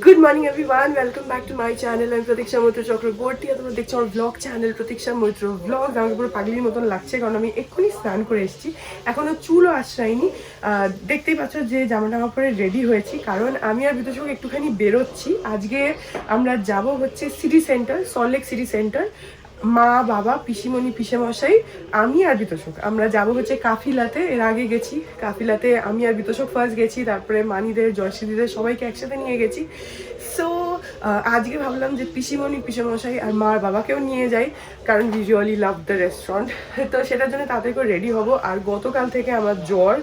Good morning everyone, welcome back to my channel. I'm Pratiksha Moitra Chakraborty আর তোমরা দেখছো আমার blog channel প্রতীক্ষা Maitra blog. আমাকে পুরো পাগলির মতন লাগছে কারণ আমি এক্ষুনি স্নান করে এসেছি, এখনো চুলও আশ্রাইনি। দেখতেই পাচ্ছ যে জামাটা পরে রেডি হয়েছি কারণ আমি আর বিতোষক একটুখানি বেরোচ্ছি। আজকে আমরা যাব হচ্ছে city centre, Salt Lake City centre. মা, বাবা, পিসিমণি, পিসেমশাই, আমি আর বিতোষক আমরা যাব হচ্ছে কাফিলাতে। এর আগে গেছি কাফিলাতে, আমি আর বিতোষক ফার্স্ট গেছি, তারপরে মানিদের, জয়শ্রীদের সবাইকে একসাথে নিয়ে গেছি। সো আজকে ভাবলাম যে পিসিমণি, পিসেমশাই আর মার বাবাকেও নিয়ে যাই কারণ we really love the restaurant. তো সেটার জন্য তাড়াতাড়ি করে রেডি হব। আর গতকাল থেকে আমার জ্বর,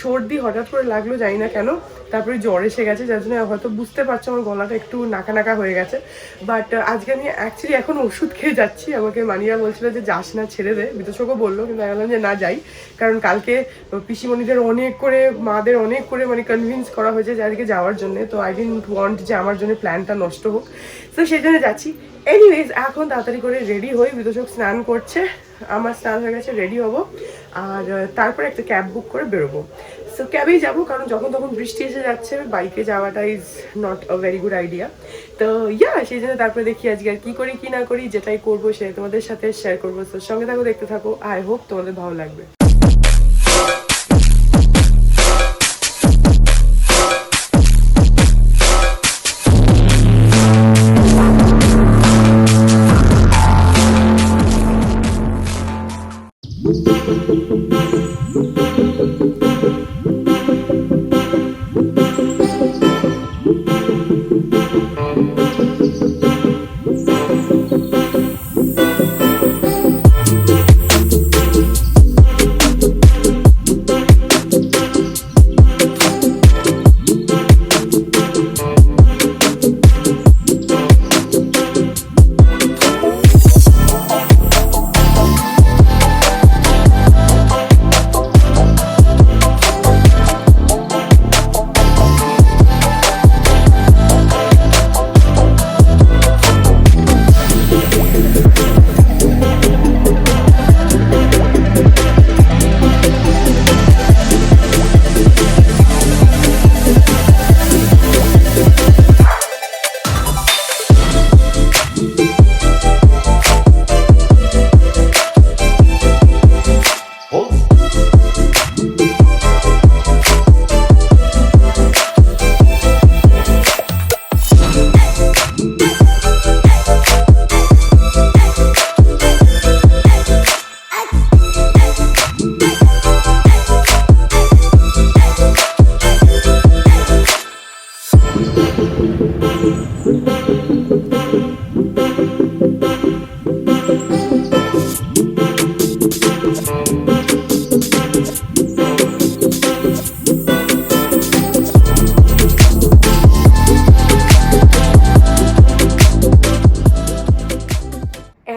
সর্দি হঠাৎ করে লাগলো, জানি না কেন, তারপরে জ্বর এসে গেছে, যার জন্য হয়তো বুঝতে পারছো আমার গলাটা একটু নাকা নাকা হয়ে গেছে। বাট আজকে আমি অ্যাকচুয়ালি এখন ওষুধ খেয়ে যাচ্ছি। আমাকে মানিয়া বলছিল যে যাস না, ছেড়ে দে, বিতোষকও বললো, কিন্তু আমি বললাম যে না যাই, কারণ কালকে পিসিমণিদের অনেক করে, মাদের অনেক করে মানে কনভিন্স করা হয়েছে যে আজকে যাওয়ার জন্য। তো আই ডিডন্ট ওয়ান্ট যে আমার জন্য প্ল্যানটা নষ্ট হোক, তো সেই জন্য যাচ্ছি। এনিওয়েজ এখন তাড়াতাড়ি করে রেডি হই, বিতোষক স্নান করছে, আমার স্নান হয়ে গেছে, রেডি হব, আর তারপরে একটা ক্যাব বুক করে বেরোবো। সো ক্যাবেই যাবো কারণ যখন তখন বৃষ্টি এসে যাচ্ছে, বাইকে যাওয়াটা is not a very good idea. তো সেই জন্য তারপরে দেখি আজকে আর কী করি কি না করি, যেটাই করবো সেটাই তোমাদের সাথে শেয়ার করবো। তো সঙ্গে থাকো, দেখতে থাকো, আই হোপ তোমাদের ভালো লাগবে।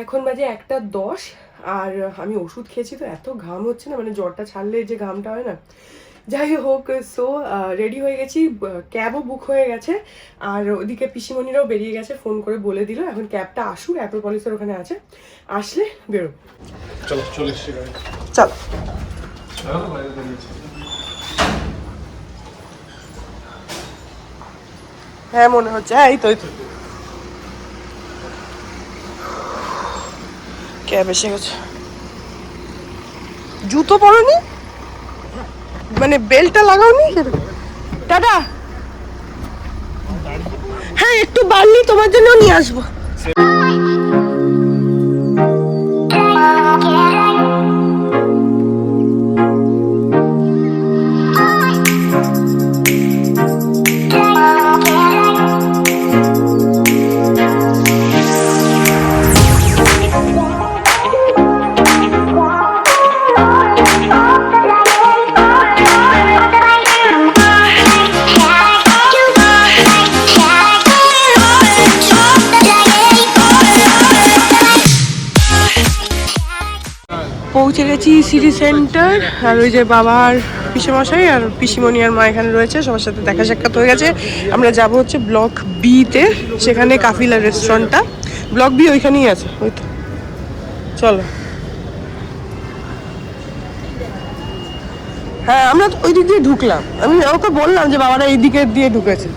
এখন বাজে 1:10 আর আমি ওষুধ খেয়েছি, তো এত ঘাম হচ্ছে না, মানে জ্বরটা ছাড়লে যে ঘামটা হয় না। যাই হোক, সো রেডি হয়ে গেছি, ক্যাবও বুক হয়ে গেছে, আর ওদিকে পিসিমণিরাও বেরিয়ে গেছে, ফোন করে বলে দিল এখন ক্যাবটা আসুক, অ্যাক্রোপলিসের ওখানে আছে, আসলে বেরোবো। চলো চলে এসছি, চলো। হ্যাঁ মনে হচ্ছে, হ্যাঁ এই তো ক্যাব এসে গেছে। জুতো পরোনি, মানে বেল্টটা লাগাওনি? টাটা। হ্যাঁ একটু বাড়লি তোমার জন্য নিয়ে আসবো। পৌঁছে গেছি সিটি সেন্টার, আর ওই যে বাবার পিসেমশাই আর পিসিমণি আর মা এখানে রয়েছে, সবার সাথে দেখা সাক্ষাৎ হয়ে গেছে। আমরা যাব হচ্ছে ব্লক বিতে, সেখানে কাফিলা রেস্টুরেন্টটা, ব্লক বি ওইখানেই আছে, ওই তো। চলো। আমরা তো ওই দিক দিয়ে ঢুকলাম, আমি ওকে বললাম যে বাবারা এই দিকে দিয়ে ঢুকেছে।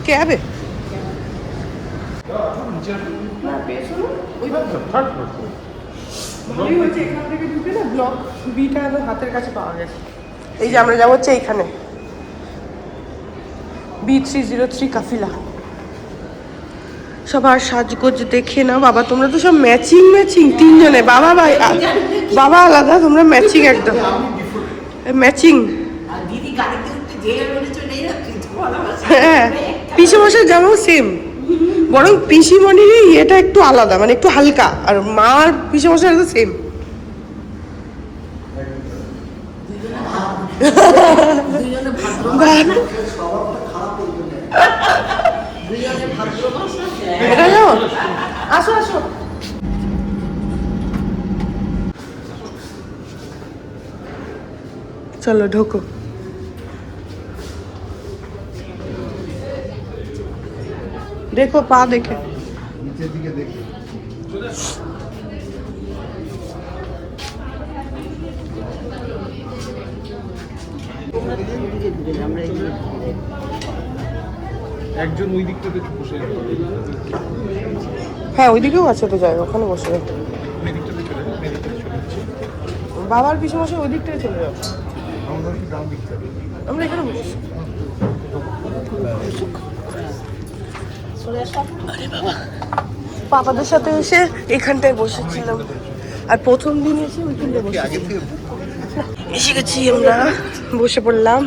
ক্যাবে ভালোই হয়েছে, এখান থেকে ঢুকে না ব্লক বিটা একদম হাতের কাছে পাওয়া গেছে। এই যে আমরা যাবো হচ্ছে এইখানে B303 কাফিলা। সবার সাজগোজ দেখে না বাবা, তোমরা তো সব ম্যাচিং ম্যাচিং তিনজনে, বাবা ভাই বাবা আলাদা, তোমরা ম্যাচিং একদম ম্যাচিং। হ্যাঁ পিসেমশাই জামাও সেম, বরং পিসিমণির ইয়েটা একটু আলাদা, মানে একটু হালকা, আর মার পিসেমশাই একদম সেম। আসো আসো, চলো ঢোকো। দেখো পা দেখে, নিচের দিকে দেখো। একজন ওই দিকটাতে বসে, হ্যাঁ ওইদিকেও আছে তো জায়গা, ওখানে বসে যাও। ওই দিকটাতে চলে যাবে, এই দিকটাতে চলে যাচ্ছে। বাবার পিছনে ওই দিকটায় চলে যাও, আমরা কি ডান দিকটা? আমরা এখানে বসি। আরে বাবা, পাপাদের সাথে এসে এখানটায় বসেছিলাম, আর প্রথম দিন এসে ওইখানটায় বসে এসে গেছি, আমরা বসে পড়লাম।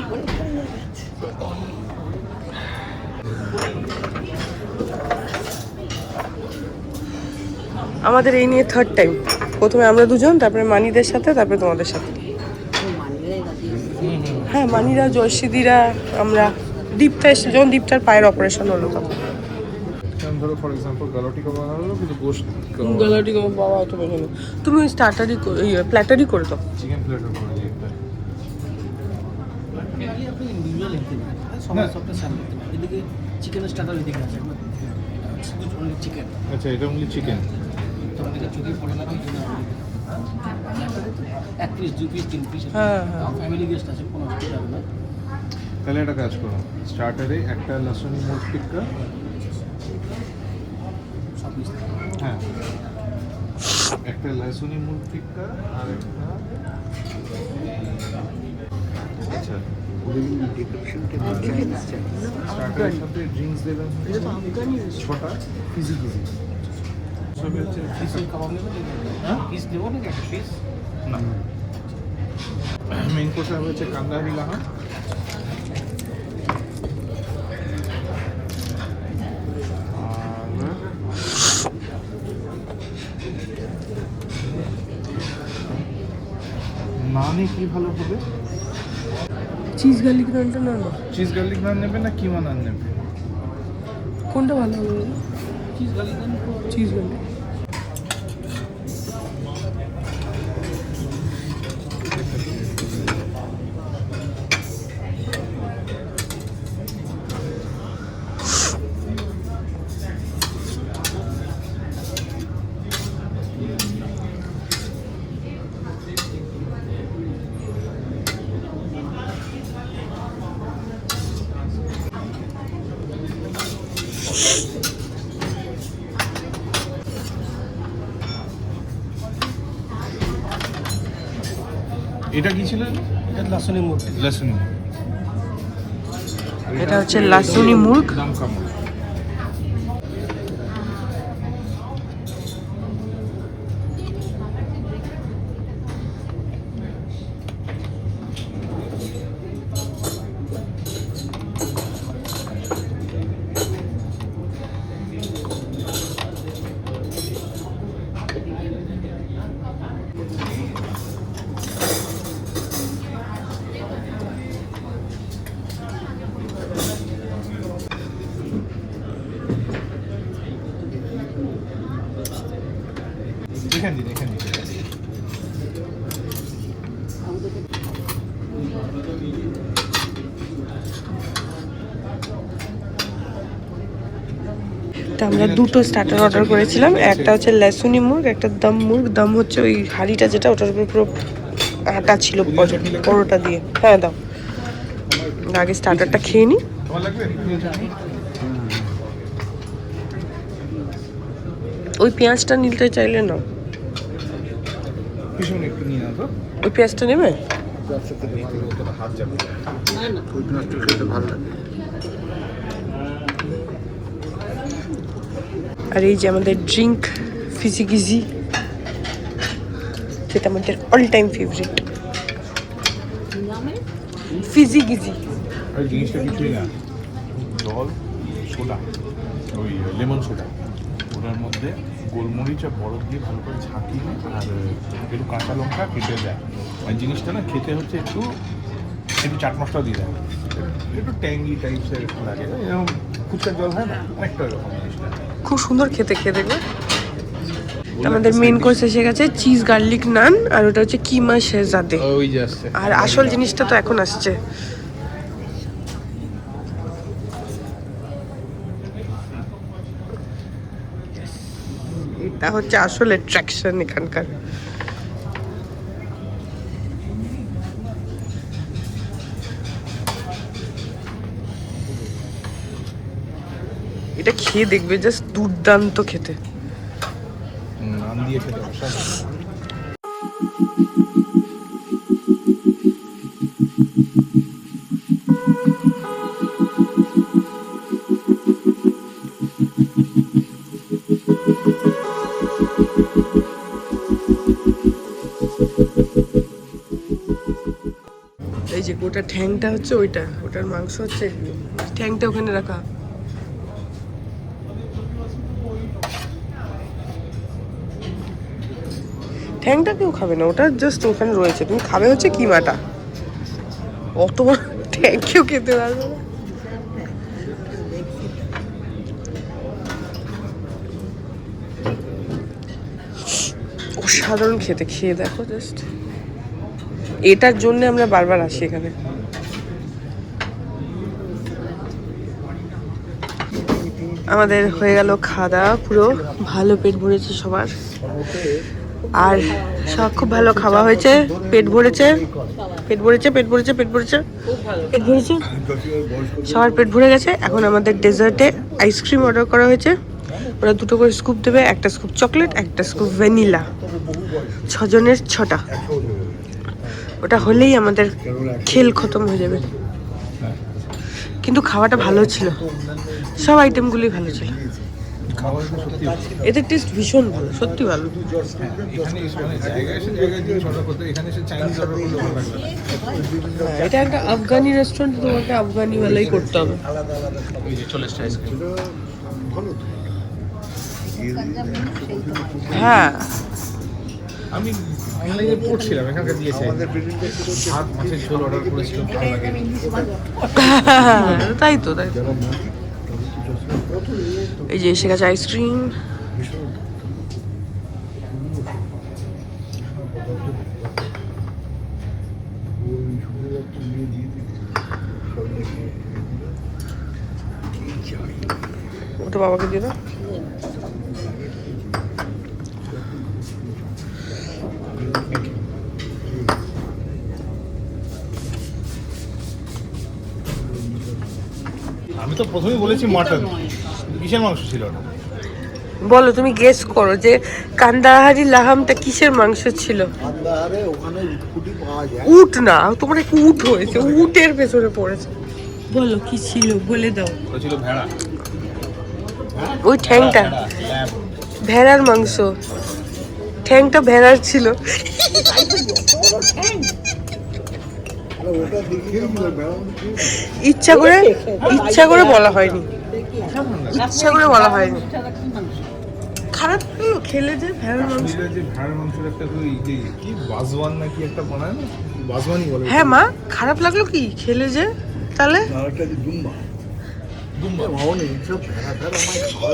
আমাদের এই নিয়ে থার্ড টাইম, প্রথমে আমরা দুজন, তারপরে মানিদের সাথে, তারপরে তোমাদের সাথে। হ্যাঁ মানিরা, জয়সিদিরা, আমরা দীপটা এসে, যখন দীপটার পায়ের অপারেশন হলো তখন। ধরো ফর এক্সাম্পল গালাটি কমা হলো, কিন্তু গোশত গলাটি বাবা অত বেশি না, তুমি ওই স্টার্টারই প্ল্যাটারই করে দাও। চিকেন প্লেটার করে দিই একটা। আপনি ইন্ডিভিজুয়াল নিতে পারেন, সবার সবটা সার্ভ করতে পারেন। এদিকে চিকেনের স্টার্টার এদিকে আছে, শুধু অনলি চিকেন। আচ্ছা এটা অনলি চিকেন। তো অনেকে চোখে পড়ে না, কিন্তু এক পিস, 2 পিস, 3 পিস। হ্যাঁ হ্যাঁ, ফ্যামিলি গেস্ট আছে, কোনো অসুবিধা হবে না। তাহলে একটা কাজ করো, স্টার্টারে একটা লসুনি মুরগ টিক্কা, সব পিস হ্যাঁ একটা লসুনি মুরগ টিক্কা, আর একটা আচ্ছা স্টার্টারের সাথে ড্রিঙ্কস দেবেন ছটা ফিজি ফিজি। সবই হচ্ছে পিসের কাবাব নেবেন, হ্যাঁ? পিস নেবো নাকি একটা পিস? না, মেইন কোর্সে হচ্ছে কান্দাহারি লাহা, নানে কি ভালো হবে? চিজ গার্লিক নানটা না না, চিজ গার্লিক নান নেবে না কিমা নান নেবে? কোনটা ভালো হবে? Cheese garlic naan. Cheese garlic. এটা কি ছিল? এটা লসুনি মুরগ। লসুনি। এটা হচ্ছে লাসুনি মুরগ। দমকা মুরগ। এখান দিন, এখান দিন। আমরা দুটো স্টার্টার অর্ডার করেছিলাম, একটা হচ্ছে লাসুনি মুরগ, একটা দম মুরগ। দম হচ্ছে ওই হাঁড়িটা যেটা, ওটার উপর পুরো আটা ছিল পরোটা দিয়ে। হ্যাঁ দাও, আগে স্টার্টারটা খেয়ে নিই। তোমার লাগবে ওই পেঁয়াজটা নিতে চাইলে না, পিছনে একটু নিয়ে নাও তো। ওই পেঁয়াজটা নেবে। হাত যাবে আর এই যে আমাদের ড্রিঙ্ক ফিজি গিজি, যেটা আমাদের অল টাইম ফেভারিট, ফিজি গিজি। আর জিনিসটা কিছুই না, জল, সোডা, ওই লেমন সোডা, ওটার মধ্যে গোলমরিচ আর বরফ দিয়ে ভালো করে ঝাঁকিয়ে আর একটু কাঁচা লঙ্কা কেটে দেয়। আর জিনিসটা না খেতে হচ্ছে একটু একটু চাট মশলা দিয়ে দেয়, একটু ট্যাঙ্গি টাইপসের লাগে, এরকম ফুচকার জল হয় না, অনেকটা এরকম জিনিসটা। খুব সুন্দর খেতে, খেয়ে দেখবে। আমাদের মেন কোর্স এসে গেছে, চিজ গার্লিক নান, আর ওটা হচ্ছে কিমা শেহজাদে। ওই যে আসছে, আর আসল জিনিসটা তো এখন আসছে। এটা হচ্ছে আসল অ্যাট্রাকশন এখানকার। এটা খেয়ে দেখবে, জাস্ট দুর্দান্ত খেতে। নান দিয়ে খেতে অসাধারণ। এই যে গোটা ঠ্যাংটা হচ্ছে ওইটা, ওটার মাংস হচ্ছে এগুলো। ঠ্যাংটা ওখানে রাখা। ঠ্যাংটা কেউ খাবে না, ওটা জাস্ট ওখানে রয়েছে। তুমি খাবে হচ্ছে কিমাটা, অত বড় ঠ্যাং কেউ খেতে পারবে না। অসাধারণ খেতে, খেয়ে দেখো জাস্ট। এটার জন্য আমরা বারবার আসি এখানে। আমাদের হয়ে গেল খাওয়া দাওয়া, পুরো ভালো পেট ভরেছে সবার। আর সব খুব ভালো খাওয়া হয়েছে, পেট ভরেছে, পেট ভরেছে, পেট ভরেছে, পেট ভরেছে, পেট ভরেছে, সবার পেট ভরে গেছে। এখন আমাদের ডেজার্টে আইসক্রিম অর্ডার করা হয়েছে। ওরা 2টো করে স্কুপ দেবে, একটা স্কুপ চকলেট, একটা স্কুপ ভ্যানিলা। 6 জনের 6টা। ওটা হলেই আমাদের খেল খতম হয়ে যাবে। কিন্তু খাওয়াটা ভালো ছিল, সব আইটেমগুলোই ভালো ছিল। খাবারটা সত্যি এদের টেস্ট ভীষণ ভালো, সত্যি ভালো। এখানে মানে জায়গায় এসে জিনিস অর্ডার করতে, এখানে এসে চাইনিজ অর্ডার করলে ভালো লাগবে না। এটা একটা আফগানি রেস্টুরেন্ট, তোমাকে আফগানি ওয়ালাই করতে হবে। এই যে চলে এসছে আইসক্রিম। হ্যাঁ, আমি অনলাইনে পড়ছিলাম, এখানকার দিয়েছে ভাত মাছের ঝোল অর্ডার করেছিলাম, ভালো লাগে। তাই তো, তাই তো। এই যে এসে গেছে আইসক্রিম। ওটা বাবাকে দিয়ে দাও। আমি তো প্রথমেই বলেছি মাটন, কিসের মাংস ছিল ওটা? বলো, তুমি গেস করো যে কান্দাহারি লাহামটা কিসের মাংস ছিল? কান্দাহারে ওখানে উটকুটি পাওয়া যায়। উট না, তোমার একটা উট হয়েছে, উটের ভেতরে পড়েছে। বলো কি ছিল, বলে দাও। ওটা ছিল ভেড়া, ওই ঠ্যাংটা ল্যাব। ভেড়ার মাংস, ঠ্যাংটা ভেড়ার ছিল। আরে ওটা দেখিয়েছিল ম্যাডাম। ইচ্ছা করে বলা হয়নি, ইচ্ছা করে বলা হয়নি। খারাপ লাগলো খেলে যে ভেড়ার মাংস। যে ভেড়ার মাংসের একটা ওই যে কি বাজওয়ান নাকি একটা বানায় না, বাজওয়ানি বলে। হ্যাঁ মা, খারাপ লাগলো কি খেলে যে? তাহলে আরেকটা যে দুম্বা দুম্বা ভাবনি সব ভেড়া ফেরা আমার খাওয়া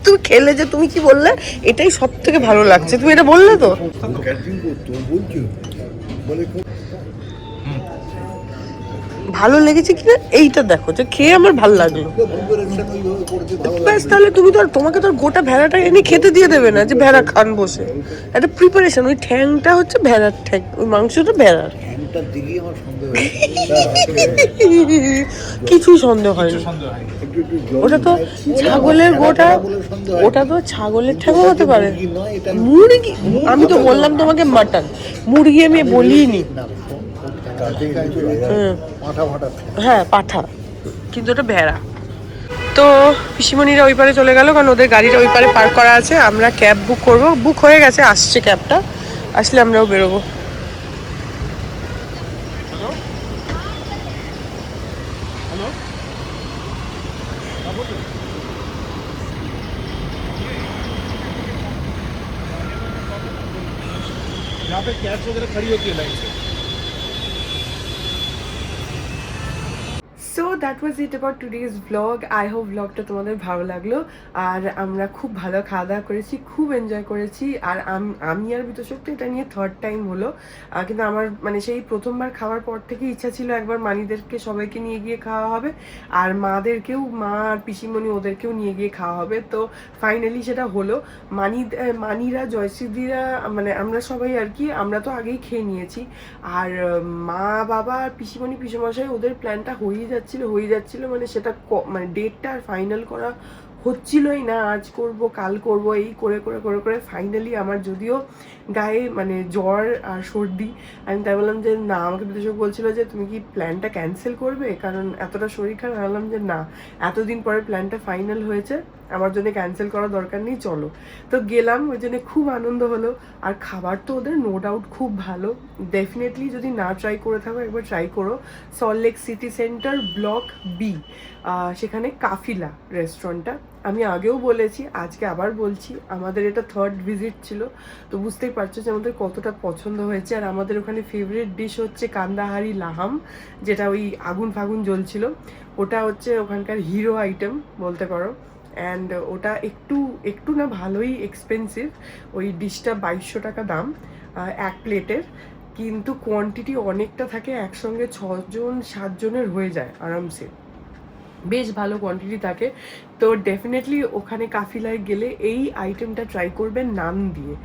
তুমি খেলে যে, তুমি কি বললে এটাই সব থেকে ভালো লাগছে, তুমি এটা বললে তো। ক্যাটারিং করতো বলছো বলে ভালো লেগেছে কিনা এইটা দেখো, যে খেয়ে আমার ভালো লাগলো। প্রিপারেশন ওইভাবে করতে ভালো ব্যাস, তাহলে তুমি তো আর, তোমাকে তো আর গোটা ভেড়াটা এনে খেতে দিয়ে দেবে না যে ভেড়া খান বসে। একটা প্রিপারেশন, ওই ঠ্যাংটা হচ্ছে ভেড়ার ঠ্যাং, ওই মাংসটা ভেড়ার। লাগে খাবারটা দিকেই আমার সন্দেহ হয়েছে কিছুই সন্দেহ হয়নি। সন্দেহ হয়নি। একটু একটু জল ওটা তো খাচ্ছি, ছাগলের গোটা, বলে সন্দেহ হয়নি। ওটা তো ছাগলের ঠ্যাঙও হতে পারে। মুরগি নয়, এটা মুরগি, আমি তো বললাম তোমাকে মাটন, মুরগি আমি বলিনি। না, কাটে কিছু মাথা ফাটা হ্যাঁ পাঠা, কিন্তু ওটা ভেড়া। তো পিসিমণিরা ওই পারে চলে গেল, কারণ ওদের গাড়িটা ওই পারে পার্ক করা আছে। আমরা ক্যাব বুক করব, বুক হয়ে গেছে, আসছে ক্যাবটা, আসলে আমরাও বেরোবো। यहाँ पे कैब्स वगैरह खड़ी होती है लाइन से। So that was it about today's blog. I hope ব্লগটা তোমাদের ভালো লাগলো। আর আমরা খুব ভালো খাওয়া দাওয়া করেছি, খুব এনজয় করেছি। আর আমি আর বিতোষক এটা নিয়ে থার্ড টাইম হলো, কিন্তু আমার মানে সেই প্রথমবার খাওয়ার পর থেকে ইচ্ছা ছিল একবার মানিদেরকে সবাইকে নিয়ে গিয়ে খাওয়া হবে, আর মাদেরকেও, মা আর পিসিমণি ওদেরকেও নিয়ে গিয়ে খাওয়া হবে। তো ফাইনালি সেটা হলো। মানিরা, জয়শ্রীদিরা, মানে আমরা সবাই আর কি, আমরা তো আগেই খেয়ে নিয়েছি। আর মা, বাবা আর পিসিমণি, পিসেমশাই, ওদের প্ল্যানটা হয়ে যাচ্ছিল, মানে সেটা মানে ডেটটা আর ফাইনাল করা হচ্ছিলই না। আজ করব, কাল করব, এই করে করে করে করে ফাইনালি আমার যদিও গায়ে মানে জ্বর আর সর্দি, আমি তাই বললাম যে না, আমাকে বিদেশক বলছিল যে তুমি কি প্ল্যানটা ক্যান্সেল করবে, কারণ এতটা শরীর খারাপ। বললাম যে না, এতদিন পরে প্ল্যানটা ফাইনাল হয়েছে, আমার জন্য ক্যান্সেল করার দরকার নেই, চলো। তো গেলাম, ওই জন্য খুব আনন্দ হলো। আর খাবার তো ওদের নো ডাউট খুব ভালো। ডেফিনেটলি যদি না ট্রাই করে থাকো, একবার ট্রাই করো। Salt Lake City Centre block B, সেখানে কাফিলা রেস্টুরেন্টটা। আমি আগেও বলেছি, আজকে আবার বলছি, আমাদের এটা থার্ড ভিজিট ছিল, তো বুঝতেই পারছো যে আমাদের কতটা পছন্দ হয়েছে। আর আমাদের ওখানে ফেভারিট ডিশ হচ্ছে কান্দাহারি লাহাম, যেটা ওই আগুন ফাগুন জ্বলছিল, ওটা হচ্ছে ওখানকার হিরো আইটেম বলতে পারো। অ্যান্ড ওটা একটু না ভালোই এক্সপেন্সিভ, ওই ডিশটা 2200 টাকা দাম এক প্লেটের, কিন্তু কোয়ান্টিটি অনেকটা থাকে, একসঙ্গে 6-7 জনের হয়ে যায় আরামসে, বেশ ভালো কোয়ান্টিটি থাকে। তো ডেফিনেটলি ওখানে কাফিলায় গেলে এই আইটেমটা ট্রাই করবেন নান দিয়ে।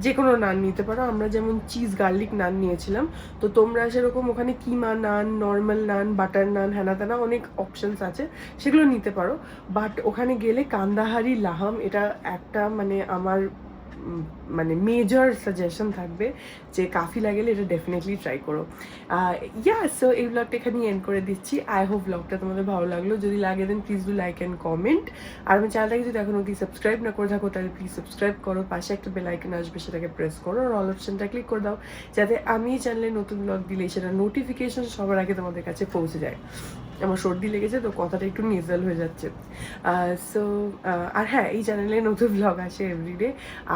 যে কোনো নান নিতে পারো, আমরা যেমন চিজ গার্লিক নান নিয়েছিলাম, তো তোমরা সেরকম ওখানে কিমা নান, নর্মাল নান, বাটার নান, হ্যানা ত্যানা অনেক অপশানস আছে, সেগুলো নিতে পারো। বাট ওখানে গেলে কান্দাহারি লাহাম, এটা একটা মানে আমার মানে মেজর সাজেশন থাকবে যে কাফিলা গেলে এটা ডেফিনেটলি ট্রাই করো। সো এই ব্লগটা এখানেই এন্ড করে দিচ্ছি। আই হোপ ব্লগটা তোমাদের ভালো লাগলো। যদি লাগে then please do like and comment. আর আমি চ্যানেলটাকে যদি এখন অবধি সাবস্ক্রাইব না করে থাকো, তাহলে প্লিজ সাবস্ক্রাইব করো, পাশে একটা বেল আইকন আসবে, সেটাকে প্রেস করো, আর অল অপশনটা ক্লিক করে দাও, যাতে আমি চ্যানেলে নতুন ব্লগ দিলে সেটা নোটিফিকেশন সবার আগে তোমাদের কাছে পৌঁছে যায়। আমার সর্দি লেগেছে তো কথাটা একটু নেজাল হয়ে যাচ্ছে। সো আর হ্যাঁ, এই চ্যানেলে নতুন ব্লগ আসে এভরিডে।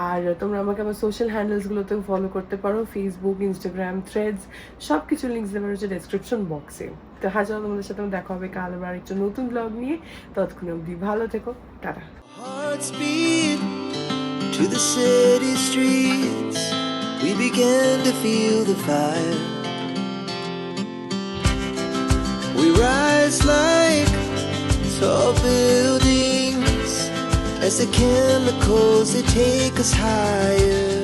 আর তোমরা আমাকে আমার সোশ্যাল হ্যান্ডেলসগুলোতেও ফলো করতে পারো, ফেসবুক, ইনস্টাগ্রাম, থ্রেডস, সব কিছু লিঙ্কস দেওয়া রয়েছে ডেসক্রিপশন বক্সে। তো হাজার তোমাদের সাথে দেখা হবে কাল আবার একটা নতুন ব্লগ নিয়ে। ততক্ষণ অবধি ভালো থেকো, tata. Hearts beat to the city streets. We began to feel the fire. We rise like tall buildings as the chemicals, they take us higher.